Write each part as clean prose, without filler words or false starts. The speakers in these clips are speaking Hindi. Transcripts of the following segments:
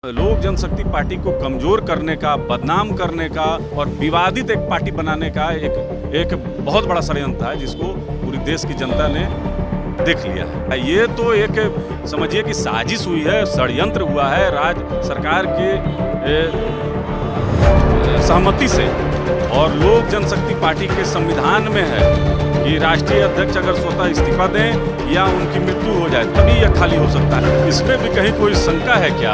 लोक जनशक्ति पार्टी को कमजोर करने का, बदनाम करने का और विवादित एक पार्टी बनाने का एक बहुत बड़ा षड्यंत्र है, जिसको पूरी देश की जनता ने देख लिया है। ये तो एक समझिए कि साजिश हुई है, षड्यंत्र हुआ है राज्य सरकार के सहमति से। और लोक जनशक्ति पार्टी के संविधान में है कि राष्ट्रीय अध्यक्ष अगर स्वतः इस्तीफा दें या उनकी मृत्यु हो जाए तभी यह खाली हो सकता है। इसमें भी कहीं कोई शंका है क्या?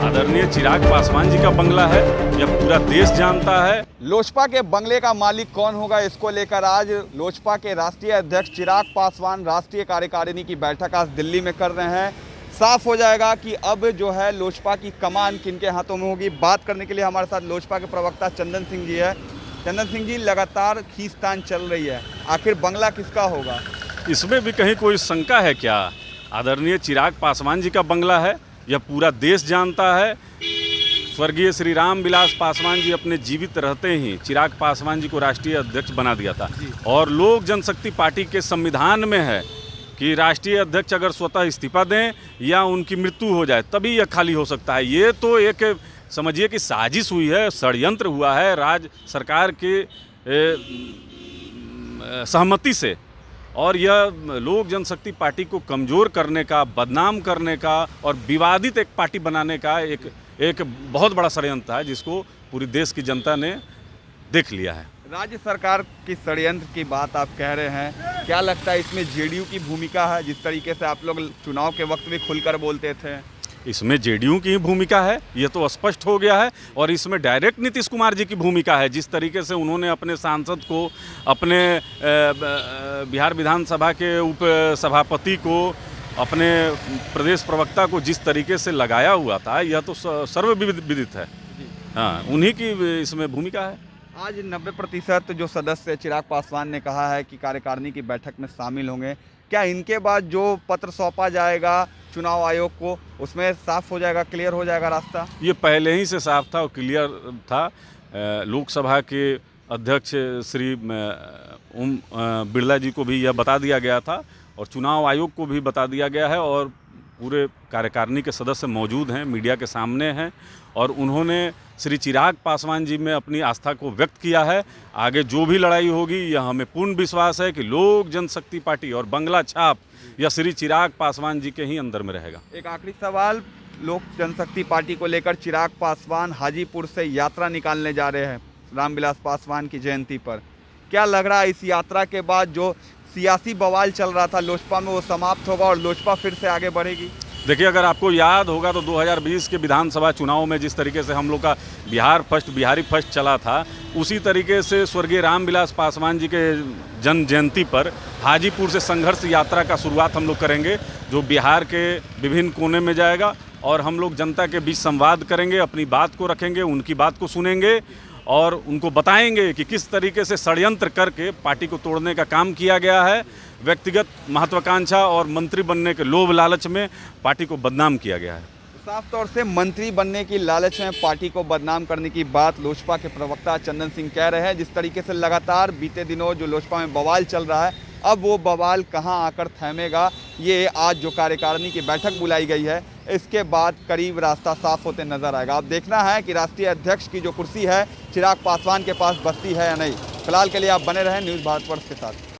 आदरणीय चिराग पासवान जी का बंगला है, यह पूरा देश जानता है। लोजपा के बंगले का मालिक कौन होगा, इसको लेकर आज लोजपा के राष्ट्रीय अध्यक्ष चिराग पासवान राष्ट्रीय कार्यकारिणी की बैठक आज दिल्ली में कर रहे हैं। साफ हो जाएगा कि अब जो है लोजपा की कमान किनके हाथों में होगी। बात करने के लिए हमारे साथ लोजपा के प्रवक्ता चंदन सिंह जी है। चंदन सिंह जी, लगातार खींचतान चल रही है, आखिर बंगला किसका होगा? इसमें भी कहीं कोई शंका है क्या? आदरणीय चिराग पासवान जी का बंगला है, यह पूरा देश जानता है। स्वर्गीय श्री राम विलास पासवान जी अपने जीवित रहते ही चिराग पासवान जी को राष्ट्रीय अध्यक्ष बना दिया था। और लोक जनशक्ति पार्टी के संविधान में है कि राष्ट्रीय अध्यक्ष अगर स्वतः इस्तीफा दें या उनकी मृत्यु हो जाए तभी यह खाली हो सकता है। ये तो एक समझिए कि साजिश हुई है, षड्यंत्र हुआ है राज्य सरकार के सहमति से। और यह लोक जनशक्ति पार्टी को कमज़ोर करने का, बदनाम करने का और विवादित एक पार्टी बनाने का एक बहुत बड़ा षड्यंत्र है, जिसको पूरी देश की जनता ने देख लिया है। राज्य सरकार की षड्यंत्र की बात आप कह रहे हैं, क्या लगता है इसमें जेडीयू की भूमिका है? जिस तरीके से आप लोग चुनाव के वक्त भी खुलकर बोलते थे, इसमें जेडीयू की ही भूमिका है, ये तो स्पष्ट हो गया है। और इसमें डायरेक्ट नीतीश कुमार जी की भूमिका है। जिस तरीके से उन्होंने अपने सांसद को, अपने बिहार विधानसभा के उप सभापति को, अपने प्रदेश प्रवक्ता को जिस तरीके से लगाया हुआ था, यह तो सर्वविदित है। हाँ, उन्हीं की इसमें भूमिका है। आज 90% जो सदस्य चिराग पासवान ने कहा है कि कार्यकारिणी की बैठक में शामिल होंगे। क्या इनके बाद जो पत्र सौंपा जाएगा चुनाव आयोग को, उसमें साफ हो जाएगा, क्लियर हो जाएगा रास्ता? ये पहले ही से साफ था और क्लियर था। लोकसभा के अध्यक्ष श्री ओम बिरला जी को भी यह बता दिया गया था और चुनाव आयोग को भी बता दिया गया है। और पूरे कार्यकारिणी के सदस्य मौजूद हैं, मीडिया के सामने हैं और उन्होंने श्री चिराग पासवान जी में अपनी आस्था को व्यक्त किया है। आगे जो भी लड़ाई होगी, यह हमें पूर्ण विश्वास है कि लोक जनशक्ति पार्टी और बंगला छाप यह श्री चिराग पासवान जी के ही अंदर में रहेगा। एक आखिरी सवाल, लोक जनशक्ति पार्टी को लेकर चिराग पासवान हाजीपुर से यात्रा निकालने जा रहे हैं रामविलास पासवान की जयंती पर। क्या लग रहा है इस यात्रा के बाद जो सियासी बवाल चल रहा था लोजपा में, वो समाप्त होगा और लोजपा फिर से आगे बढ़ेगी? देखिए, अगर आपको याद होगा तो 2020 के विधानसभा चुनाव में जिस तरीके से हम लोग का बिहारी फर्स्ट चला था, उसी तरीके से स्वर्गीय रामविलास पासवान जी के जन्म जयंती पर हाजीपुर से संघर्ष यात्रा का शुरुआत हम लोग करेंगे, जो बिहार के विभिन्न कोने में जाएगा। और हम लोग जनता के बीच संवाद करेंगे, अपनी बात को रखेंगे, उनकी बात को सुनेंगे और उनको बताएंगे कि किस तरीके से षड्यंत्र करके पार्टी को तोड़ने का काम किया गया है। व्यक्तिगत महत्वाकांक्षा और मंत्री बनने के लोभ लालच में पार्टी को बदनाम किया गया है। साफ तौर से मंत्री बनने की लालच में पार्टी को बदनाम करने की बात लोजपा के प्रवक्ता चंदन सिंह कह रहे हैं। जिस तरीके से लगातार बीते दिनों जो लोजपा में बवाल चल रहा है, अब वो बवाल कहां आकर थमेगा, ये आज जो कार्यकारिणी की बैठक बुलाई गई है, इसके बाद करीब रास्ता साफ होते नजर आएगा। अब देखना है कि राष्ट्रीय अध्यक्ष की जो कुर्सी है चिराग पासवान के पास बचती है या नहीं। फिलहाल के लिए आप बने रहें न्यूज़ भारत वर्ष के साथ।